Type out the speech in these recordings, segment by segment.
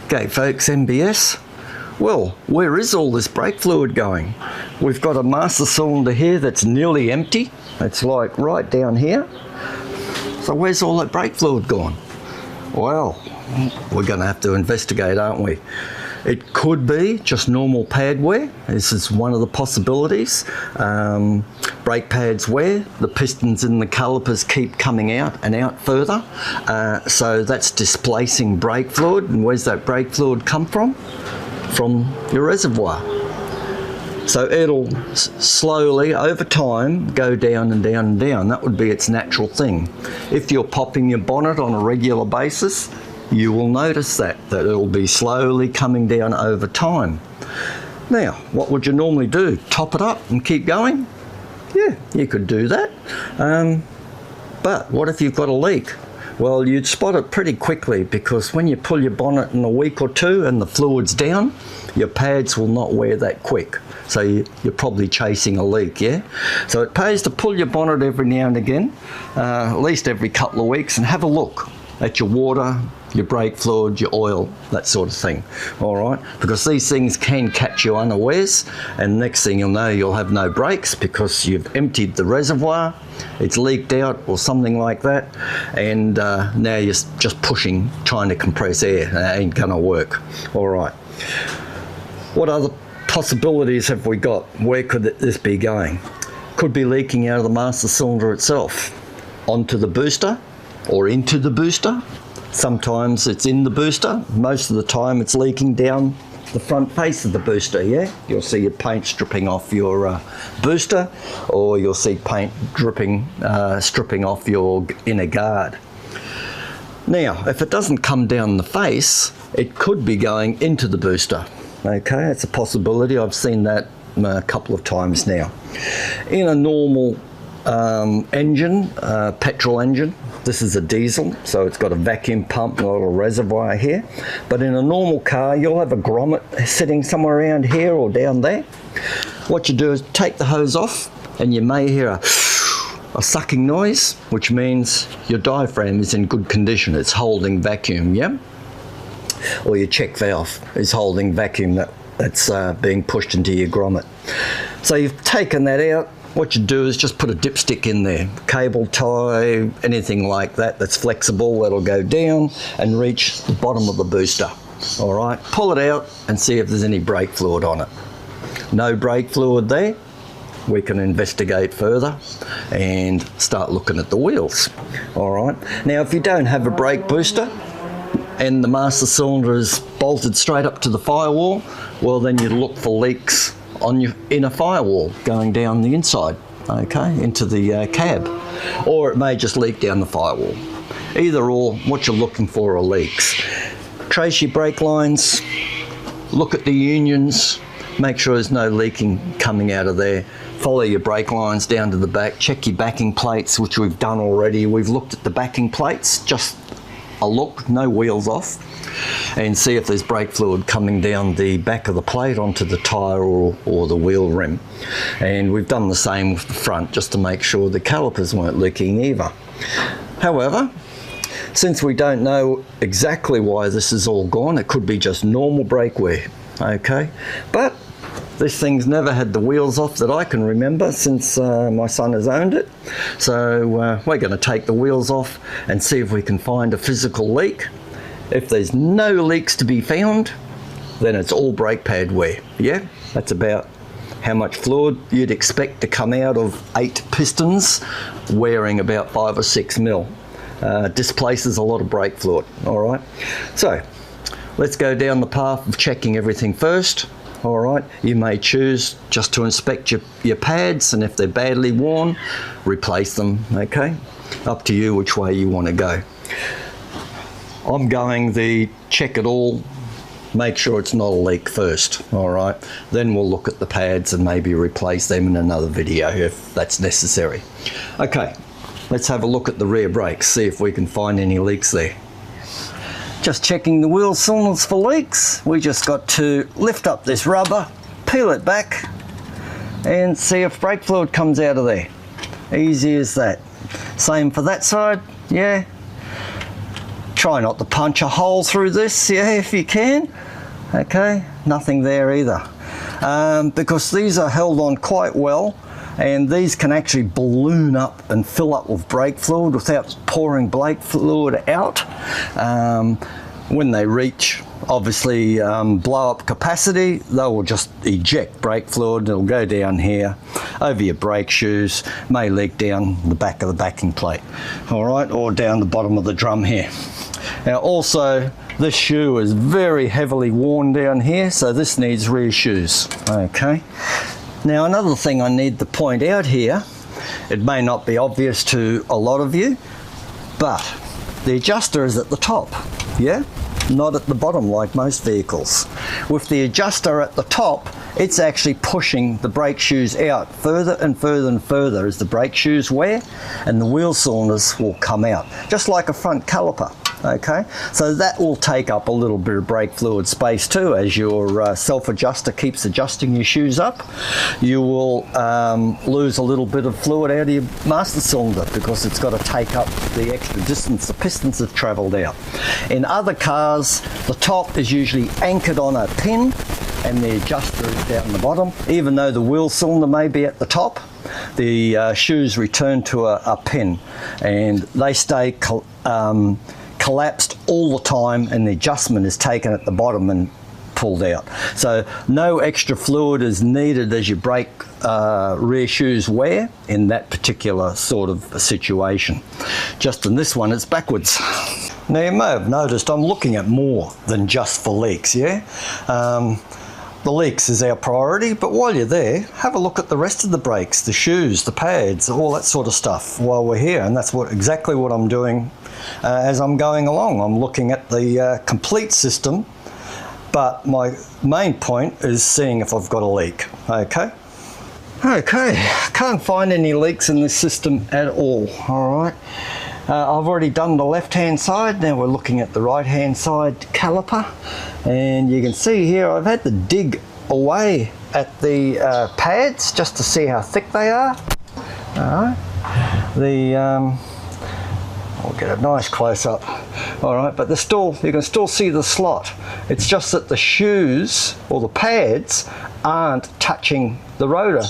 Okay folks, MBS. Well, where is all this brake fluid going? We've got a master cylinder here that's nearly empty. It's like right down here. So where's all that brake fluid gone? Well, we're going to have to investigate, aren't we? It could be just normal pad wear. This is one of the possibilities. Brake pads wear, the pistons in the calipers keep coming out and out further. So that's displacing brake fluid. And where's that brake fluid come from? From your reservoir. So it'll slowly, over time, go down and down and down. That would be its natural thing. If you're popping your bonnet on a regular basis, you will notice that it'll be slowly coming down over time. Now, what would you normally do? Top it up and keep going? Yeah, you could do that. But what if you've got a leak? Well, you'd spot it pretty quickly, because when you pull your bonnet in a week or two and the fluid's down, your pads will not wear that quick. So you're probably chasing a leak, yeah? So it pays to pull your bonnet every now and again, at least every couple of weeks, and have a look at your water, your brake fluid, your oil, that sort of thing, all right? Because these things can catch you unawares, and next thing you'll know, you'll have no brakes because you've emptied the reservoir, it's leaked out or something like that, and now you're just pushing, trying to compress air. That ain't gonna work, all right? What other possibilities have we got? Where could this be going? Could be leaking out of the master cylinder itself, onto the booster or into the booster. Sometimes it's in the booster. Most of the time it's leaking down the front face of the booster, yeah? You'll see your paint stripping off your booster, or you'll see paint stripping off your inner guard. Now, if it doesn't come down the face, it could be going into the booster. Okay, it's a possibility. I've seen that a couple of times now. In a normal engine, petrol engine, this is a diesel, so it's got a vacuum pump and a little reservoir here. But in a normal car, you'll have a grommet sitting somewhere around here or down there. What you do is take the hose off, and you may hear a sucking noise, which means your diaphragm is in good condition. It's holding vacuum, yeah? Or your check valve is holding vacuum that's being pushed into your grommet. So you've taken that out. What you do is just put a dipstick in there, cable tie, anything like that that's flexible, that'll go down and reach the bottom of the booster. All right, pull it out and see if there's any brake fluid on it. No brake fluid there, we can investigate further and start looking at the wheels. All right, now if you don't have a brake booster and the master cylinder is bolted straight up to the firewall, well then you look for leaks on your inner firewall going down the inside, okay, into the cab. Or it may just leak down the firewall. Either or, what you're looking for are leaks. Trace your brake lines, look at the unions, make sure there's no leaking coming out of there. Follow your brake lines down to the back, check your backing plates, which we've done already. We've looked at the backing plates, just a look, no wheels off, and see if there's brake fluid coming down the back of the plate onto the tyre or the wheel rim. And we've done the same with the front, just to make sure the calipers weren't leaking either. However, since we don't know exactly why this is all gone, it could be just normal brake wear, okay? But this thing's never had the wheels off that I can remember since my son has owned it. So we're going to take the wheels off and see if we can find a physical leak. If there's no leaks to be found, then it's all brake pad wear. Yeah, that's about how much fluid you'd expect to come out of 8 pistons wearing about 5 or 6 mil. Displaces a lot of brake fluid, all right? So let's go down the path of checking everything first. All right, you may choose just to inspect your pads, and if they're badly worn, replace them, okay? Up to you which way you want to go. I'm going the check it all, make sure it's not a leak first, all right? Then we'll look at the pads and maybe replace them in another video if that's necessary. Okay, let's have a look at the rear brakes, see if we can find any leaks there. Just checking the wheel cylinders for leaks. We just got to lift up this rubber, peel it back, and see if brake fluid comes out of there. Easy as that. Same for that side, yeah. Try not to punch a hole through this, yeah, if you can. Okay, nothing there either. Because these are held on quite well, and these can actually balloon up and fill up with brake fluid without pouring brake fluid out. When they reach, obviously, blow up capacity, they will just eject brake fluid. It'll go down here over your brake shoes, may leak down the back of the backing plate, all right, or down the bottom of the drum here. Now also, this shoe is very heavily worn down here, so this needs rear shoes. Okay. Now another thing I need to point out here, it may not be obvious to a lot of you, but the adjuster is at the top, yeah? Not at the bottom like most vehicles. With the adjuster at the top, it's actually pushing the brake shoes out further and further and further as the brake shoes wear, and the wheel cylinders will come out, just like a front caliper. Okay, so that will take up a little bit of brake fluid space too. As your self-adjuster keeps adjusting your shoes up, you will lose a little bit of fluid out of your master cylinder because it's got to take up the extra distance the pistons have travelled out. In other cars, the top is usually anchored on a pin and the adjuster is down the bottom. Even though the wheel cylinder may be at the top, the shoes return to a pin, and they stay collapsed all the time, and the adjustment is taken at the bottom and pulled out. So no extra fluid is needed as you brake rear shoes wear in that particular sort of situation. Just in this one, it's backwards. Now you may have noticed I'm looking at more than just for leaks, yeah? The leaks is our priority, but while you're there, have a look at the rest of the brakes, the shoes, the pads, all that sort of stuff while we're here, and that's exactly what I'm doing as I'm going along. I'm looking at the complete system, but my main point is seeing if I've got a leak. Okay, can't find any leaks in this system at all. All right, I've already done the left hand side. Now we're looking at the right hand side caliper, and you can see here I've had to dig away at the pads just to see how thick they are. All right, I'll get a nice close up. All right, but you can still see the slot. It's just that the shoes or the pads aren't touching the rotor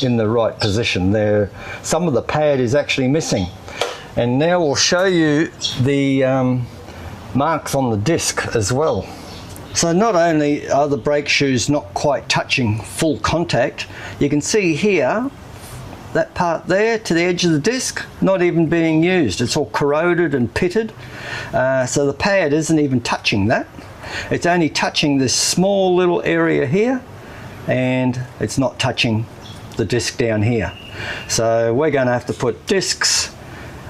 in the right position. Some of the pad is actually missing. And now we'll show you the marks on the disc as well. So not only are the brake shoes not quite touching full contact, you can see here that part there to the edge of the disc not even being used. It's all corroded and pitted, so the pad isn't even touching that. It's only touching this small little area here, and it's not touching the disc down here. So we're going to have to put discs.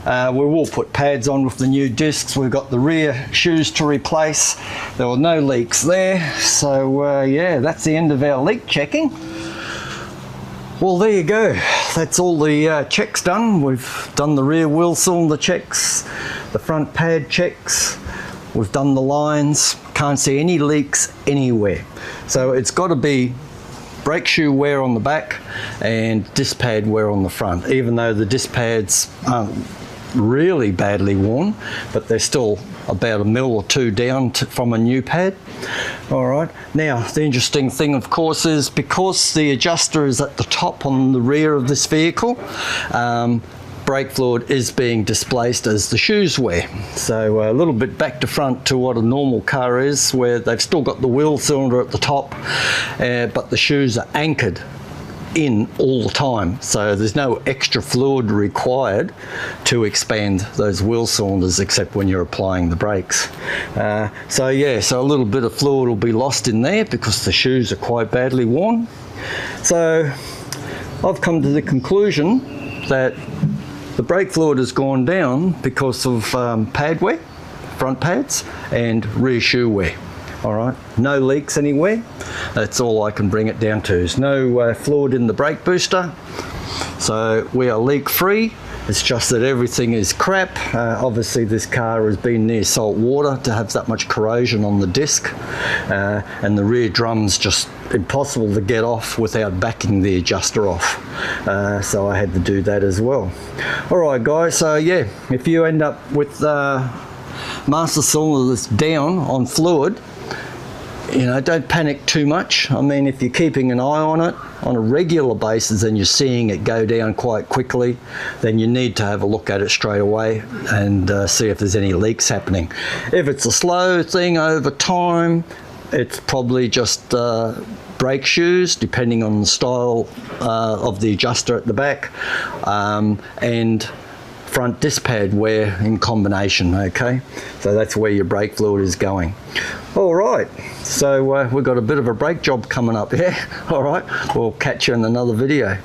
We will put pads on with the new discs. We've got the rear shoes to replace. There were no leaks there, so yeah, that's the end of our leak checking. Well, there you go. That's all the checks done. We've done the rear wheel cylinder checks, the front pad checks. We've done the lines. Can't see any leaks anywhere. So it's got to be brake shoe wear on the back and disc pad wear on the front, even though the disc pads aren't really badly worn, but they're still about 1 mil or 2 down from a new pad. All right, now the interesting thing of course is because the adjuster is at the top on the rear of this vehicle, brake fluid is being displaced as the shoes wear. So a little bit back to front to what a normal car is, where they've still got the wheel cylinder at the top, but the shoes are anchored in all the time, so there's no extra fluid required to expand those wheel cylinders except when you're applying the brakes. So yeah, so a little bit of fluid will be lost in there because the shoes are quite badly worn. So I've come to the conclusion that the brake fluid has gone down because of pad wear, front pads, and rear shoe wear. All right, no leaks anywhere. That's all I can bring it down to. There's no fluid in the brake booster, so we are leak free. It's just that everything is crap. Obviously this car has been near salt water to have that much corrosion on the disc, and the rear drum's just impossible to get off without backing the adjuster off. So I had to do that as well. All right guys, so yeah, if you end up with master cylinder that's down on fluid, you know, don't panic too much. I mean, if you're keeping an eye on it on a regular basis and you're seeing it go down quite quickly, then you need to have a look at it straight away and see if there's any leaks happening. If it's a slow thing over time, it's probably just brake shoes, depending on the style of the adjuster at the back, and front disc pad wear in combination. Okay, so that's where your brake fluid is going. All right, so we've got a bit of a brake job coming up here. All right, we'll catch you in another video.